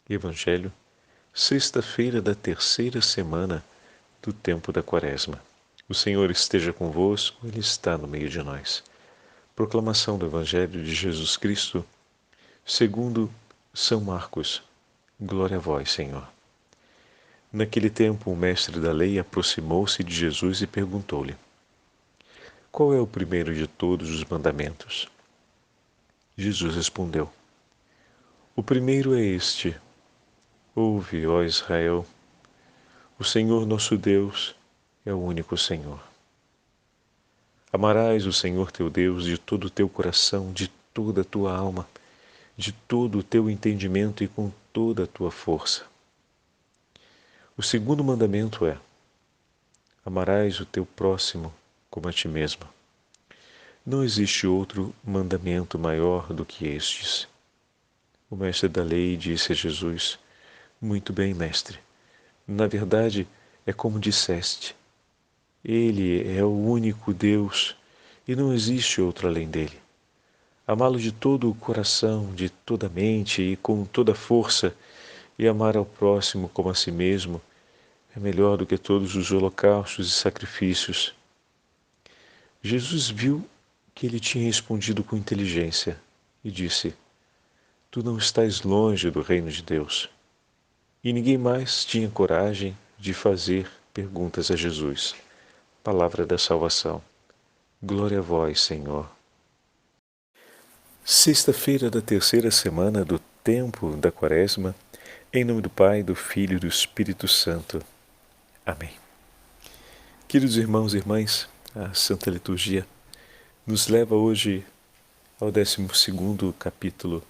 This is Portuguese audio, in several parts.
Evangelho, sexta-feira da terceira semana do tempo da Quaresma. O Senhor esteja convosco, Ele está no meio de nós. Proclamação do Evangelho de Jesus Cristo, segundo São Marcos. Glória a vós, Senhor. Naquele tempo, o mestre da lei aproximou-se de Jesus e perguntou-lhe: Qual é o primeiro de todos os mandamentos? Jesus respondeu: O primeiro é este: Ouve, ó Israel, o Senhor nosso Deus é o único Senhor. Amarás o Senhor teu Deus de todo o teu coração, de toda a tua alma, de todo o teu entendimento e com toda a tua força. O segundo mandamento é: amarás o teu próximo como a ti mesmo. Não existe outro mandamento maior do que estes. O mestre da lei disse a Jesus: Muito bem, mestre. Na verdade, é como disseste. Ele é o único Deus e não existe outro além dele. Amá-lo de todo o coração, de toda a mente e com toda a força, e amar ao próximo como a si mesmo, é melhor do que todos os holocaustos e sacrifícios. Jesus viu que ele tinha respondido com inteligência e disse: Tu não estás longe do reino de Deus. E ninguém mais tinha coragem de fazer perguntas a Jesus. Palavra da salvação. Glória a vós, Senhor. Sexta-feira da terceira semana do tempo da Quaresma, em nome do Pai, do Filho e do Espírito Santo. Amém. Queridos irmãos e irmãs, a Santa Liturgia nos leva hoje ao 12º capítulo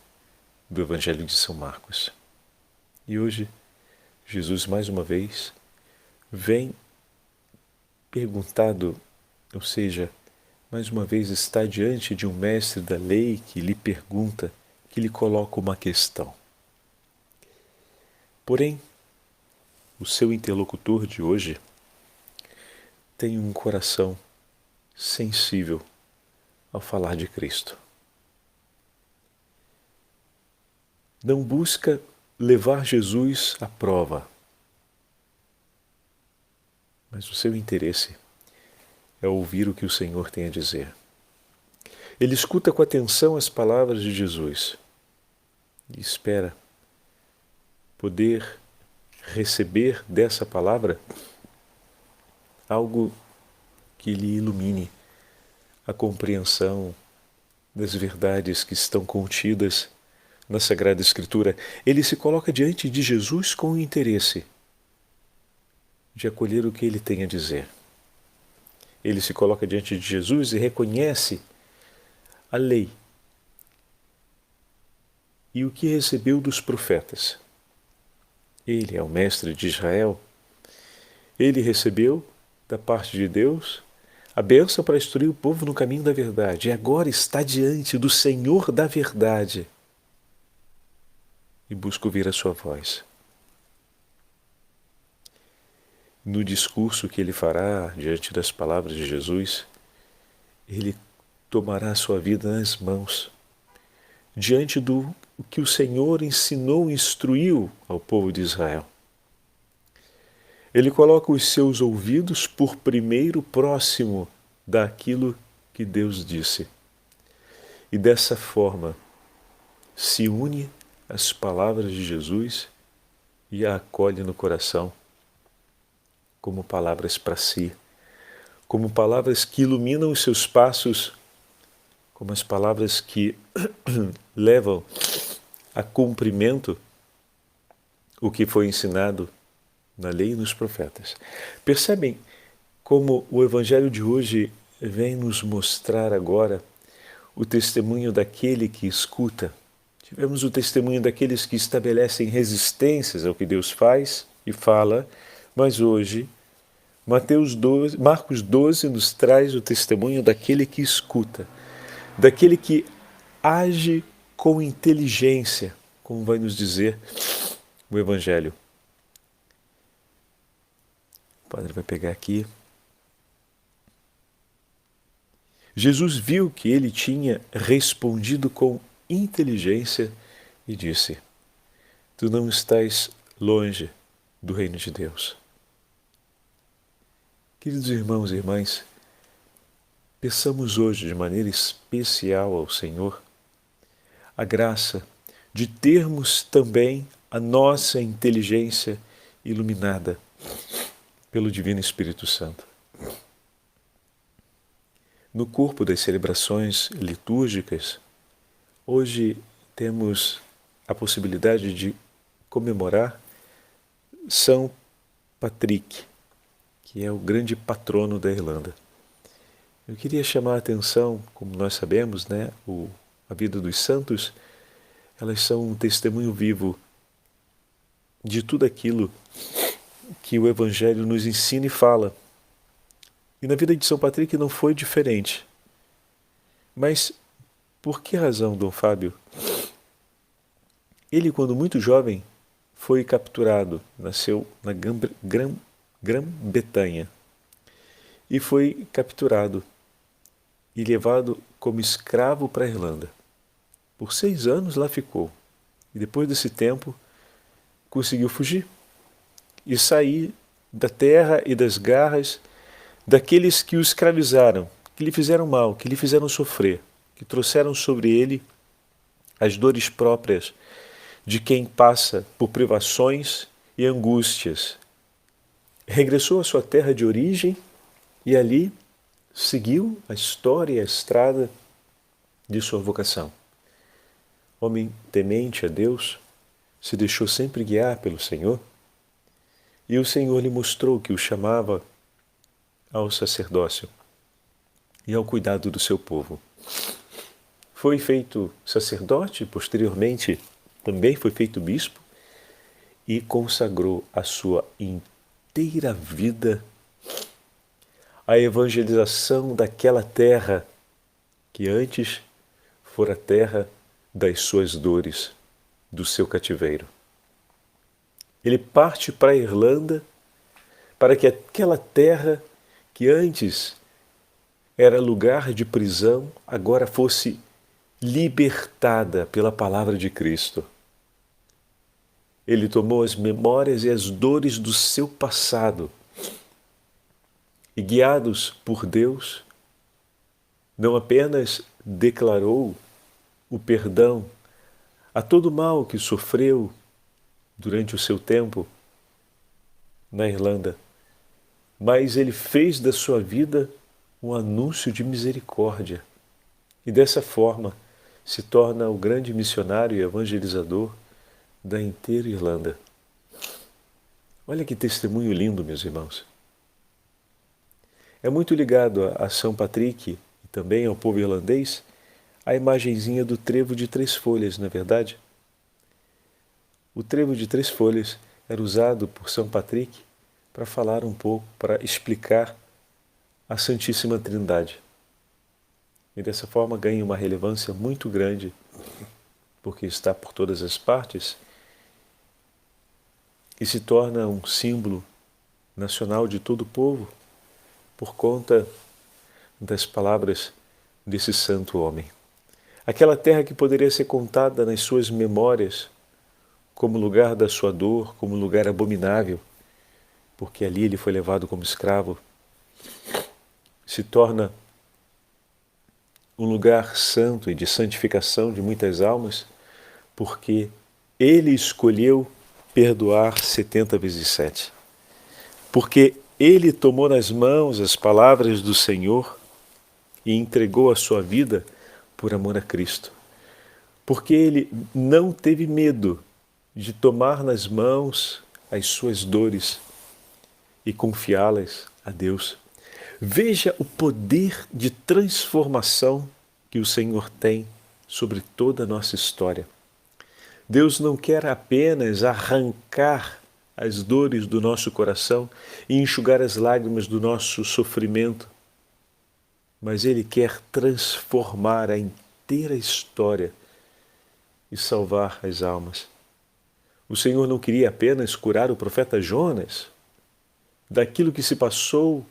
do Evangelho de São Marcos. E hoje, Jesus mais uma vez vem perguntado, ou seja, mais uma vez está diante de um mestre da lei que lhe pergunta, que lhe coloca uma questão. Porém, o seu interlocutor de hoje tem um coração sensível ao falar de Cristo. Não busca levar Jesus à prova, mas o seu interesse é ouvir o que o Senhor tem a dizer. Ele escuta com atenção as palavras de Jesus e espera poder receber dessa palavra algo que lhe ilumine a compreensão das verdades que estão contidas na Sagrada Escritura. Ele se coloca diante de Jesus com o interesse de acolher o que ele tem a dizer. Ele se coloca diante de Jesus e reconhece a lei e o que recebeu dos profetas. Ele é o mestre de Israel. Ele recebeu da parte de Deus a bênção para instruir o povo no caminho da verdade. E agora está diante do Senhor da verdade e busca ouvir a sua voz. No discurso que ele fará diante das palavras de Jesus, ele tomará a sua vida nas mãos, diante do que o Senhor ensinou e instruiu ao povo de Israel. Ele coloca os seus ouvidos por primeiro próximo daquilo que Deus disse. E dessa forma se une às palavras de Jesus e a acolhe no coração como palavras para si, como palavras que iluminam os seus passos, como as palavras que levam a cumprimento o que foi ensinado na lei e nos profetas. Percebem como o Evangelho de hoje vem nos mostrar agora o testemunho daquele que escuta. Tivemos o testemunho daqueles que estabelecem resistências ao que Deus faz e fala, mas hoje Marcos 12 nos traz o testemunho daquele que escuta, daquele que age com inteligência, como vai nos dizer o Evangelho. O padre vai pegar aqui. Jesus viu que ele tinha respondido com inteligência e disse: tu não estás longe do reino de Deus. Queridos irmãos e irmãs, peçamos hoje de maneira especial ao Senhor a graça de termos também a nossa inteligência iluminada pelo Divino Espírito Santo. No corpo das celebrações litúrgicas, hoje temos a possibilidade de comemorar São Patrick, que é o grande patrono da Irlanda. Eu queria chamar a atenção, como nós sabemos, a vida dos santos, elas são um testemunho vivo de tudo aquilo que o Evangelho nos ensina e fala. E na vida de São Patrick não foi diferente. Mas por que razão, Dom Fábio? Ele, quando muito jovem, foi capturado, nasceu na Grã-Bretanha, e foi capturado e levado como escravo para a Irlanda. Por 6 anos lá ficou, e depois desse tempo conseguiu fugir e sair da terra e das garras daqueles que o escravizaram, que lhe fizeram mal, que lhe fizeram sofrer, que trouxeram sobre ele as dores próprias de quem passa por privações e angústias. Regressou à sua terra de origem e ali seguiu a história e a estrada de sua vocação. Homem temente a Deus, se deixou sempre guiar pelo Senhor, e o Senhor lhe mostrou que o chamava ao sacerdócio e ao cuidado do seu povo. Foi feito sacerdote, posteriormente também foi feito bispo e consagrou a sua inteira vida à evangelização daquela terra que antes fora terra das suas dores, do seu cativeiro. Ele parte para a Irlanda para que aquela terra que antes era lugar de prisão, agora fosse libertada pela palavra de Cristo. Ele tomou as memórias e as dores do seu passado e, guiados por Deus, não apenas declarou o perdão a todo o mal que sofreu durante o seu tempo na Irlanda, mas ele fez da sua vida um anúncio de misericórdia e dessa forma se torna o grande missionário e evangelizador da inteira Irlanda. Olha que testemunho lindo, meus irmãos. É muito ligado a São Patrick e também ao povo irlandês a imagenzinha do trevo de 3 folhas, não é verdade? O trevo de 3 folhas era usado por São Patrick para falar um pouco, para explicar a Santíssima Trindade. E dessa forma ganha uma relevância muito grande, porque está por todas as partes, e se torna um símbolo nacional de todo o povo, por conta das palavras desse santo homem. Aquela terra que poderia ser contada nas suas memórias como lugar da sua dor, como lugar abominável, porque ali ele foi levado como escravo, se torna um lugar santo e de santificação de muitas almas, porque ele escolheu perdoar 70 vezes 7. Porque ele tomou nas mãos as palavras do Senhor e entregou a sua vida por amor a Cristo. Porque ele não teve medo de tomar nas mãos as suas dores e confiá-las a Deus. Veja o poder de transformação que o Senhor tem sobre toda a nossa história. Deus não quer apenas arrancar as dores do nosso coração e enxugar as lágrimas do nosso sofrimento, mas Ele quer transformar a inteira história e salvar as almas. O Senhor não queria apenas curar o profeta Jonas daquilo que se passou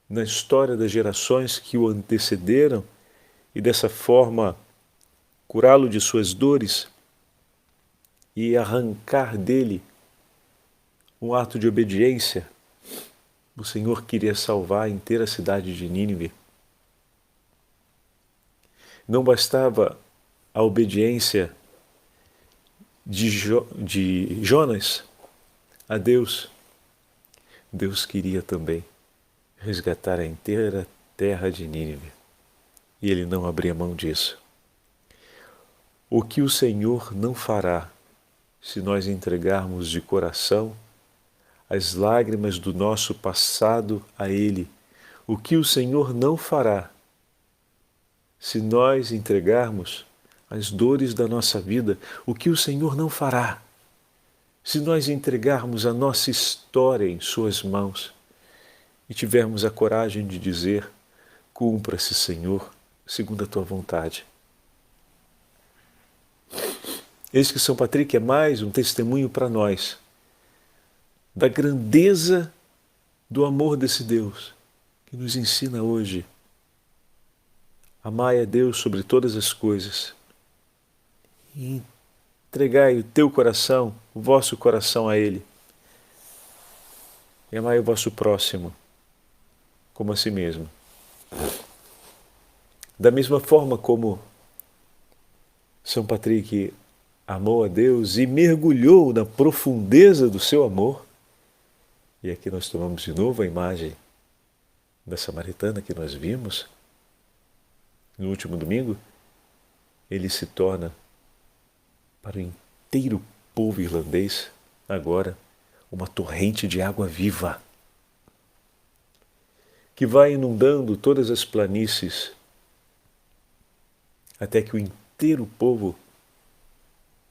na história das gerações que o antecederam e dessa forma curá-lo de suas dores, e arrancar dele um ato de obediência, o Senhor queria salvar a inteira cidade de Nínive. Não bastava a obediência de Jonas a Deus. Deus queria também resgatar a inteira terra de Nínive. E ele não abria mão disso. O que o Senhor não fará se nós entregarmos de coração as lágrimas do nosso passado a Ele? O que o Senhor não fará se nós entregarmos as dores da nossa vida? O que o Senhor não fará se nós entregarmos a nossa história em Suas mãos e tivermos a coragem de dizer: cumpra-se, Senhor, segundo a Tua vontade? Eis que São Patrick é mais um testemunho para nós da grandeza do amor desse Deus que nos ensina hoje: amai a Deus sobre todas as coisas e entregai o teu coração, o vosso coração a Ele, e amai o vosso próximo como a si mesmo. Da mesma forma como São Patrick amou a Deus e mergulhou na profundeza do seu amor, e aqui nós tomamos de novo a imagem da samaritana que nós vimos no último domingo, ele se torna para o inteiro povo irlandês agora uma torrente de água viva que vai inundando todas as planícies até que o inteiro povo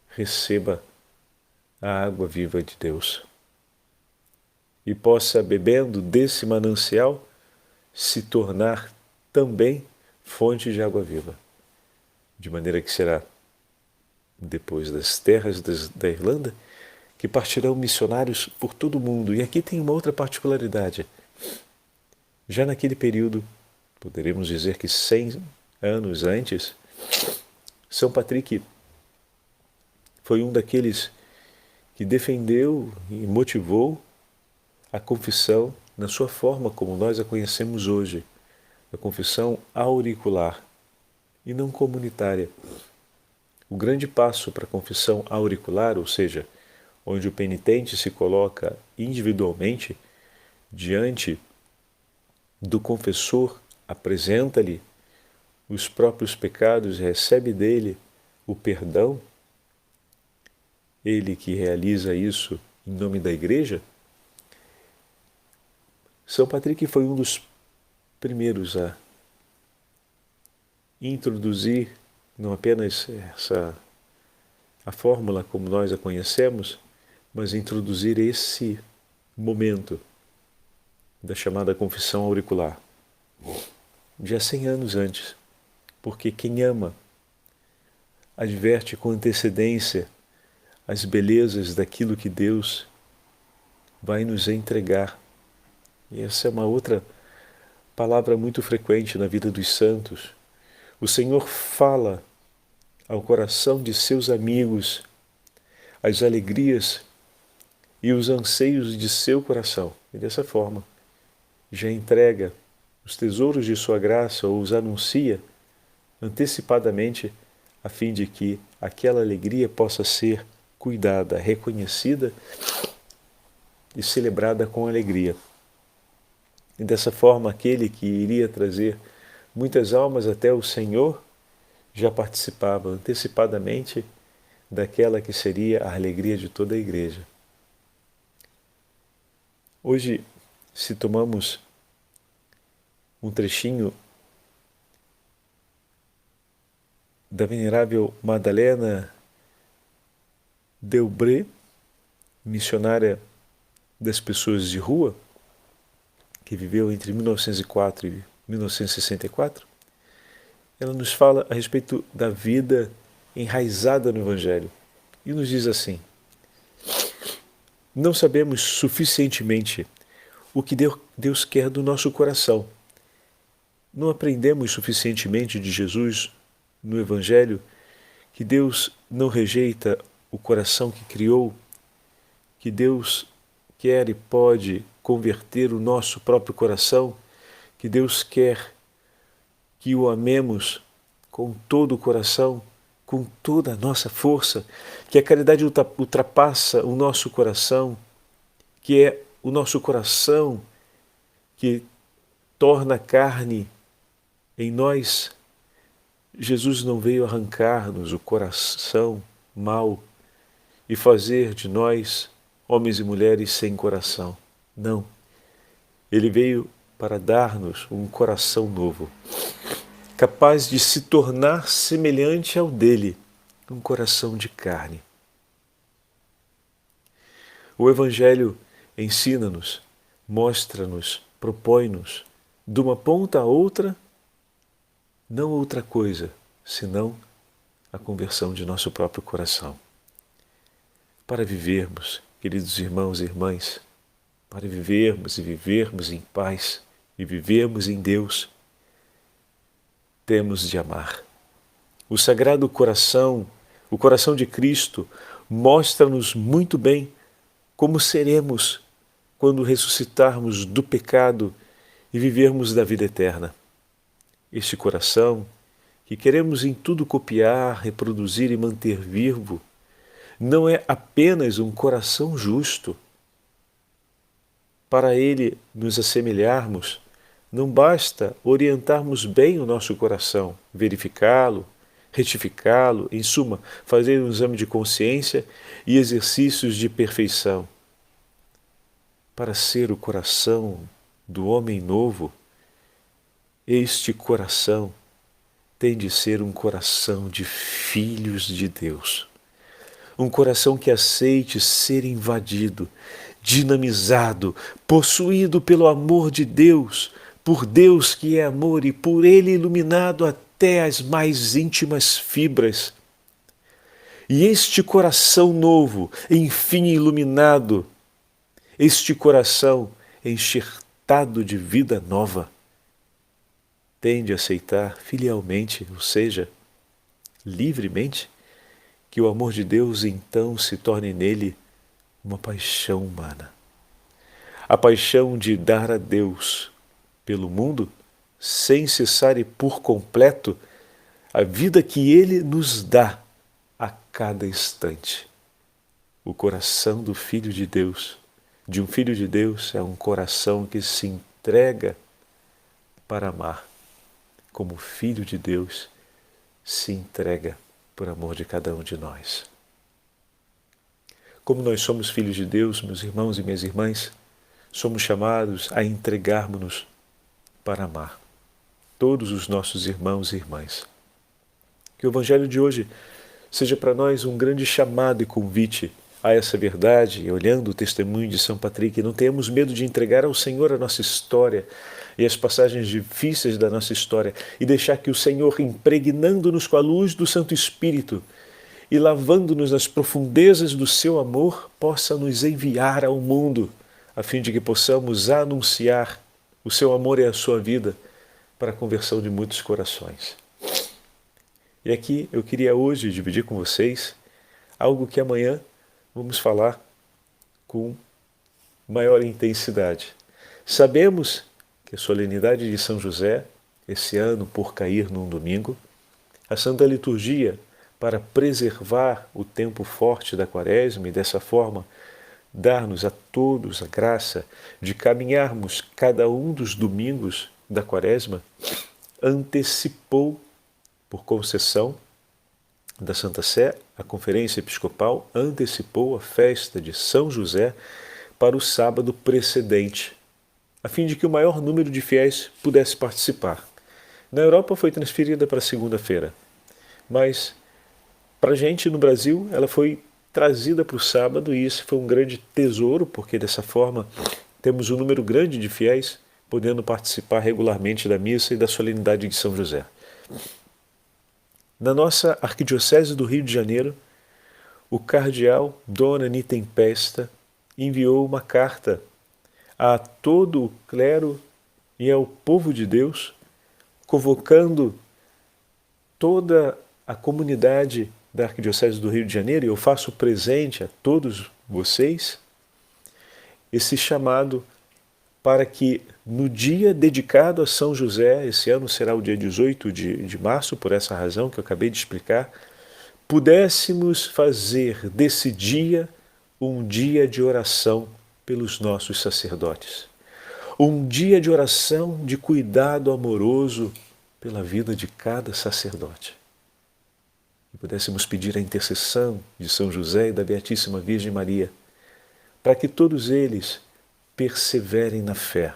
receba a água viva de Deus e possa, bebendo desse manancial, se tornar também fonte de água viva. De maneira que será depois das terras da Irlanda que partirão missionários por todo o mundo. E aqui tem uma outra particularidade. Já naquele período, poderemos dizer que 100 anos antes, São Patrick foi um daqueles que defendeu e motivou a confissão na sua forma como nós a conhecemos hoje, a confissão auricular e não comunitária. O grande passo para a confissão auricular, ou seja, onde o penitente se coloca individualmente diante do confessor, apresenta-lhe os próprios pecados, recebe dele o perdão, ele que realiza isso em nome da Igreja. São Patrick foi um dos primeiros a introduzir não apenas a fórmula como nós a conhecemos, mas introduzir esse momento da chamada confissão auricular, já 100 anos antes, porque quem ama adverte com antecedência as belezas daquilo que Deus vai nos entregar. E essa é uma outra palavra muito frequente na vida dos santos. O Senhor fala ao coração de seus amigos as alegrias e os anseios de seu coração. E dessa forma, já entrega os tesouros de sua graça ou os anuncia antecipadamente a fim de que aquela alegria possa ser cuidada, reconhecida e celebrada com alegria. E dessa forma, aquele que iria trazer muitas almas até o Senhor já participava antecipadamente daquela que seria a alegria de toda a Igreja. Hoje, se tomamos um trechinho da venerável Madalena Delbré, missionária das pessoas de rua, que viveu entre 1904 e 1964, ela nos fala a respeito da vida enraizada no Evangelho e nos diz assim: não sabemos suficientemente o que Deus quer do nosso coração. Não aprendemos suficientemente de Jesus no Evangelho que Deus não rejeita o coração que criou, que Deus quer e pode converter o nosso próprio coração, que Deus quer que o amemos com todo o coração, com toda a nossa força, que a caridade ultrapassa o nosso coração, que é o nosso coração que torna carne em nós. Jesus não veio arrancar-nos o coração mau e fazer de nós homens e mulheres sem coração. Não. Ele veio para dar-nos um coração novo, capaz de se tornar semelhante ao dele, um coração de carne. O Evangelho ensina-nos, mostra-nos, propõe-nos, de uma ponta a outra, não outra coisa, senão a conversão de nosso próprio coração. Para vivermos, queridos irmãos e irmãs, para vivermos e vivermos em paz e vivermos em Deus, temos de amar. O Sagrado Coração, o coração de Cristo, mostra-nos muito bem como seremos quando ressuscitarmos do pecado e vivermos da vida eterna. Este coração, que queremos em tudo copiar, reproduzir e manter vivo, não é apenas um coração justo. Para ele nos assemelharmos, não basta orientarmos bem o nosso coração, verificá-lo, retificá-lo, em suma, fazer um exame de consciência e exercícios de perfeição. Para ser o coração do homem novo, este coração tem de ser um coração de filhos de Deus. Um coração que aceite ser invadido, dinamizado, possuído pelo amor de Deus, por Deus que é amor e por Ele iluminado até as mais íntimas fibras. E este coração novo, enfim iluminado, este coração enxertado de vida nova, tem de aceitar filialmente, ou seja, livremente, que o amor de Deus então se torne nele uma paixão humana. A paixão de dar a Deus pelo mundo, sem cessar e por completo, a vida que Ele nos dá a cada instante. O coração do Filho de Deus, de um Filho de Deus, é um coração que se entrega para amar, como o Filho de Deus se entrega por amor de cada um de nós. Como nós somos filhos de Deus, meus irmãos e minhas irmãs, somos chamados a entregarmos-nos para amar todos os nossos irmãos e irmãs. Que o Evangelho de hoje seja para nós um grande chamado e convite a essa verdade, e olhando o testemunho de São Patrick, não tenhamos medo de entregar ao Senhor a nossa história e as passagens difíceis da nossa história e deixar que o Senhor, impregnando-nos com a luz do Santo Espírito e lavando-nos nas profundezas do seu amor, possa nos enviar ao mundo, a fim de que possamos anunciar o seu amor e a sua vida para a conversão de muitos corações. E aqui eu queria hoje dividir com vocês algo que amanhã vamos falar com maior intensidade. Sabemos que a solenidade de São José, esse ano por cair num domingo, a Santa Liturgia, para preservar o tempo forte da Quaresma e dessa forma dar-nos a todos a graça de caminharmos cada um dos domingos da Quaresma, antecipou, por concessão da Santa Sé, a Conferência Episcopal antecipou a festa de São José para o sábado precedente, a fim de que o maior número de fiéis pudesse participar. Na Europa foi transferida para segunda-feira, mas para a gente no Brasil ela foi trazida para o sábado, e isso foi um grande tesouro, porque dessa forma temos um número grande de fiéis podendo participar regularmente da missa e da solenidade de São José. Na nossa Arquidiocese do Rio de Janeiro, o cardeal Dona Nitempesta enviou uma carta a todo o clero e ao povo de Deus, convocando toda a comunidade da Arquidiocese do Rio de Janeiro, e eu faço presente a todos vocês esse chamado para que no dia dedicado a São José, esse ano será o dia 18 de março, por essa razão que eu acabei de explicar, pudéssemos fazer desse dia um dia de oração pelos nossos sacerdotes. Um dia de oração de cuidado amoroso pela vida de cada sacerdote. E pudéssemos pedir a intercessão de São José e da Beatíssima Virgem Maria, para que todos eles perseverem na fé,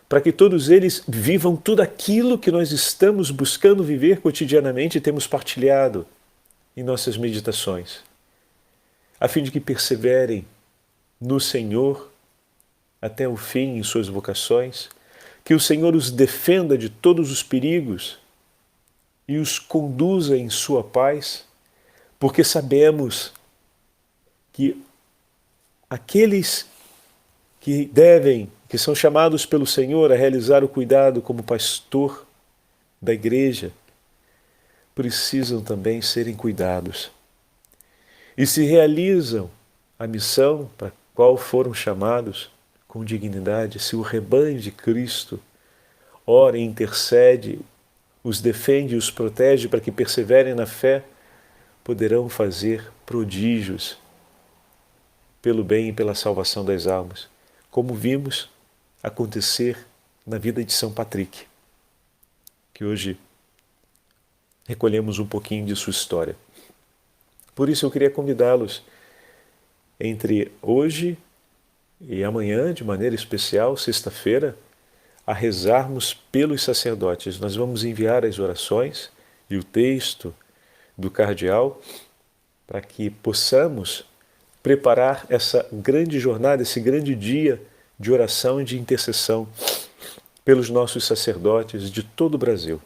para que todos eles vivam tudo aquilo que nós estamos buscando viver cotidianamente e temos partilhado em nossas meditações, a fim de que perseverem no Senhor até o fim em suas vocações, que o Senhor os defenda de todos os perigos e os conduza em sua paz, porque sabemos que aqueles que são chamados pelo Senhor a realizar o cuidado como pastor da igreja, precisam também serem cuidados. E se realizam a missão para a qual foram chamados com dignidade, se o rebanho de Cristo ora e intercede, os defende e os protege para que perseverem na fé, poderão fazer prodígios pelo bem e pela salvação das almas, como vimos acontecer na vida de São Patrick, que hoje recolhemos um pouquinho de sua história. Por isso eu queria convidá-los entre hoje e amanhã, de maneira especial, sexta-feira, a rezarmos pelos sacerdotes. Nós vamos enviar as orações e o texto do cardeal para que possamos preparar essa grande jornada, esse grande dia de oração e de intercessão pelos nossos sacerdotes de todo o Brasil.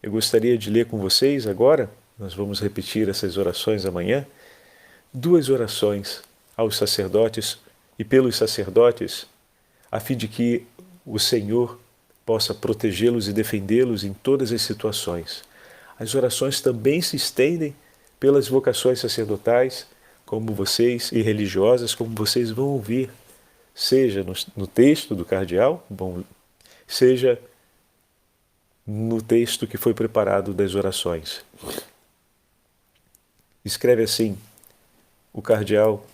Eu gostaria de ler com vocês agora, nós vamos repetir essas orações amanhã, 2 orações aos sacerdotes e pelos sacerdotes, a fim de que o Senhor possa protegê-los e defendê-los em todas as situações. As orações também se estendem pelas vocações sacerdotais, como vocês, e religiosas, como vocês vão ouvir, seja no texto do cardeal, seja no texto que foi preparado das orações. Escreve assim o cardeal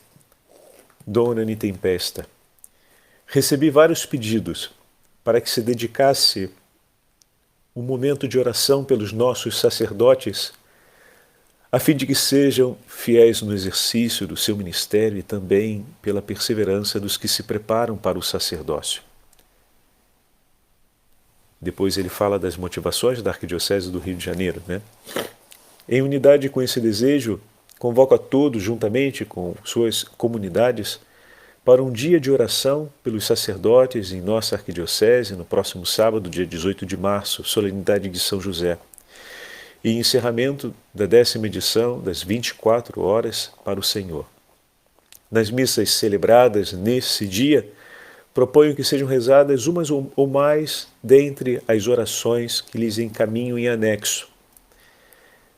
Dona Nitempesta: recebi vários pedidos para que se dedicasse um momento de oração pelos nossos sacerdotes, a fim de que sejam fiéis no exercício do seu ministério e também pela perseverança dos que se preparam para o sacerdócio. Depois ele fala das motivações da Arquidiocese do Rio de Janeiro, né? Em unidade com esse desejo, convoco a todos, juntamente com suas comunidades, para um dia de oração pelos sacerdotes em nossa Arquidiocese, no próximo sábado, dia 18 de março, solenidade de São José, e encerramento da 10ª edição das 24 horas para o Senhor. Nas missas celebradas nesse dia, proponho que sejam rezadas umas ou mais dentre as orações que lhes encaminho em anexo.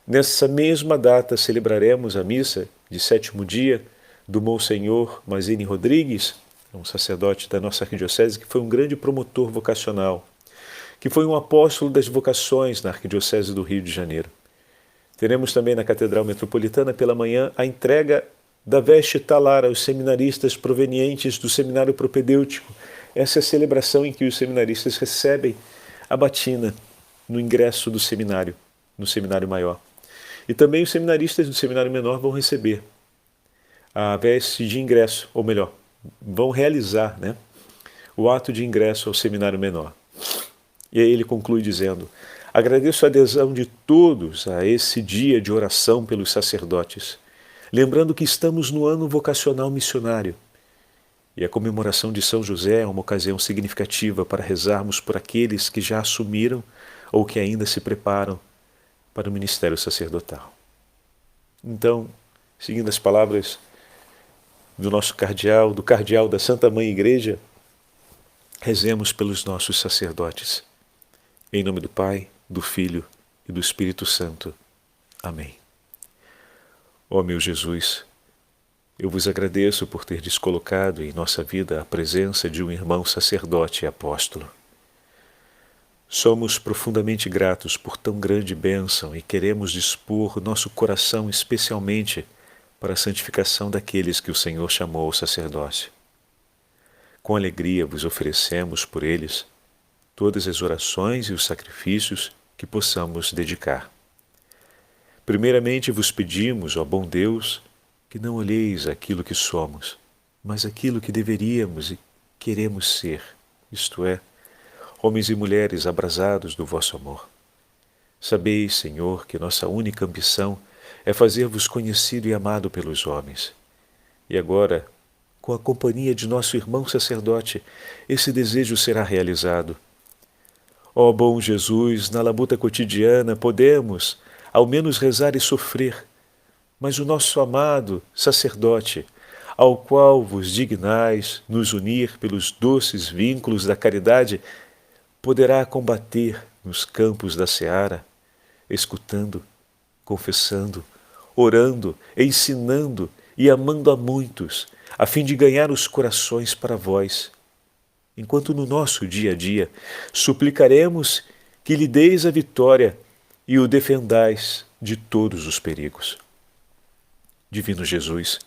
Nessa mesma data celebraremos a missa de 7º dia do Monsenhor Mazini Rodrigues, um sacerdote da nossa Arquidiocese que foi um grande promotor vocacional, que foi um apóstolo das vocações na Arquidiocese do Rio de Janeiro. Teremos também na Catedral Metropolitana pela manhã a entrega da veste talar aos seminaristas provenientes do Seminário Propedêutico. Essa é a celebração em que os seminaristas recebem a batina no ingresso do seminário, no Seminário Maior. E também os seminaristas do Seminário Menor vão receber a veste de ingresso, ou melhor, vão realizar, o ato de ingresso ao Seminário Menor. E aí ele conclui dizendo: agradeço a adesão de todos a esse dia de oração pelos sacerdotes, lembrando que estamos no ano vocacional missionário, e a comemoração de São José é uma ocasião significativa para rezarmos por aqueles que já assumiram ou que ainda se preparam para o ministério sacerdotal. Então, seguindo as palavras do nosso cardeal, do cardeal da Santa Mãe Igreja, rezemos pelos nossos sacerdotes. Em nome do Pai, do Filho e do Espírito Santo. Amém. Ó meu Jesus, eu vos agradeço por ter descolocado em nossa vida a presença de um irmão sacerdote e apóstolo. Somos profundamente gratos por tão grande bênção e queremos dispor nosso coração especialmente para a santificação daqueles que o Senhor chamou ao sacerdócio. Com alegria vos oferecemos por eles todas as orações e os sacrifícios que possamos dedicar. Primeiramente vos pedimos, ó bom Deus, que não olheis aquilo que somos, mas aquilo que deveríamos e queremos ser, isto é, homens e mulheres abrasados do vosso amor. Sabeis, Senhor, que nossa única ambição é fazer-vos conhecido e amado pelos homens. E agora, com a companhia de nosso irmão sacerdote, esse desejo será realizado. Ó bom Jesus, na labuta cotidiana podemos, ao menos rezar e sofrer, mas o nosso amado sacerdote, ao qual vos dignais nos unir pelos doces vínculos da caridade, poderá combater nos campos da seara, escutando, confessando, orando, ensinando e amando a muitos, a fim de ganhar os corações para vós, enquanto no nosso dia a dia suplicaremos que lhe deis a vitória e o defendais de todos os perigos. Divino Jesus,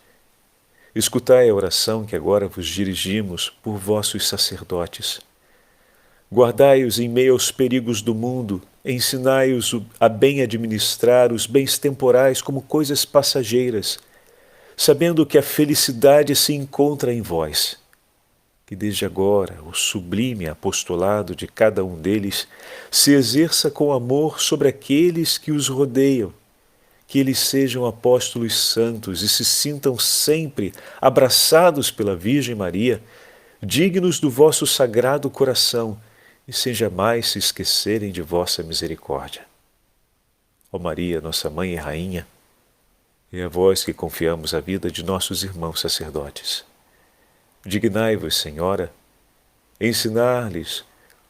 escutai a oração que agora vos dirigimos por vossos sacerdotes. Guardai-os em meio aos perigos do mundo, ensinai-os a bem administrar os bens temporais como coisas passageiras, sabendo que a felicidade se encontra em vós. Que desde agora o sublime apostolado de cada um deles se exerça com amor sobre aqueles que os rodeiam, que eles sejam apóstolos santos e se sintam sempre abraçados pela Virgem Maria, dignos do vosso sagrado coração, e sem jamais se esquecerem de vossa misericórdia. Ó Maria, nossa Mãe e Rainha, é a vós que confiamos a vida de nossos irmãos sacerdotes. Dignai-vos, Senhora, ensinar-lhes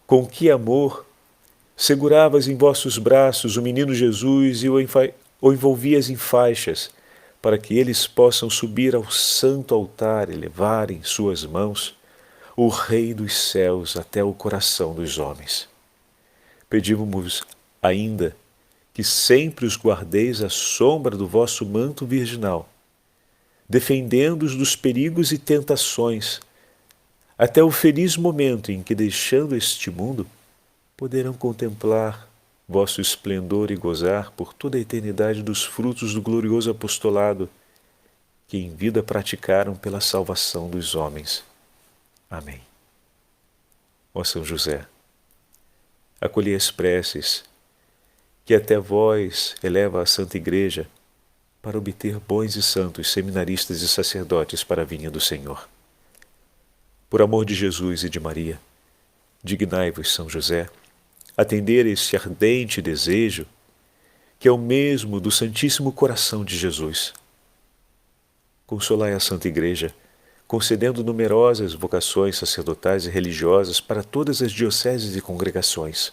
com que amor seguravas em vossos braços o menino Jesus e o envolvias em faixas, para que eles possam subir ao santo altar e levar em suas mãos o Rei dos céus até o coração dos homens. Pedimos-vos ainda que sempre os guardeis à sombra do vosso manto virginal, defendendo-os dos perigos e tentações, até o feliz momento em que, deixando este mundo, poderão contemplar vosso esplendor e gozar por toda a eternidade dos frutos do glorioso apostolado que em vida praticaram pela salvação dos homens. Amém. Ó São José, acolhei as preces que até vós eleva a Santa Igreja para obter bons e santos seminaristas e sacerdotes para a vinha do Senhor. Por amor de Jesus e de Maria, dignai-vos, São José, atender este ardente desejo que é o mesmo do Santíssimo Coração de Jesus. Consolai a Santa Igreja, concedendo numerosas vocações sacerdotais e religiosas para todas as dioceses e congregações.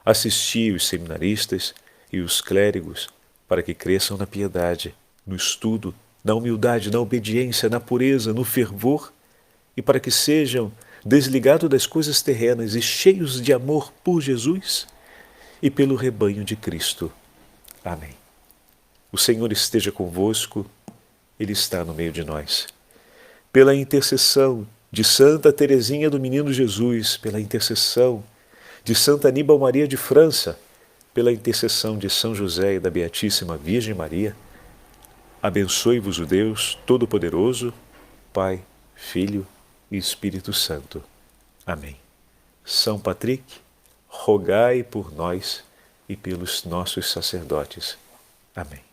Assisti os seminaristas e os clérigos para que cresçam na piedade, no estudo, na humildade, na obediência, na pureza, no fervor, e para que sejam desligados das coisas terrenas e cheios de amor por Jesus e pelo rebanho de Cristo. Amém. O Senhor esteja convosco, Ele está no meio de nós. Pela intercessão de Santa Teresinha do Menino Jesus, pela intercessão de Santa Aníbal Maria de França, pela intercessão de São José e da Beatíssima Virgem Maria, abençoe-vos o Deus Todo-Poderoso, Pai, Filho e Espírito Santo. Amém. São Patrick, rogai por nós e pelos nossos sacerdotes. Amém.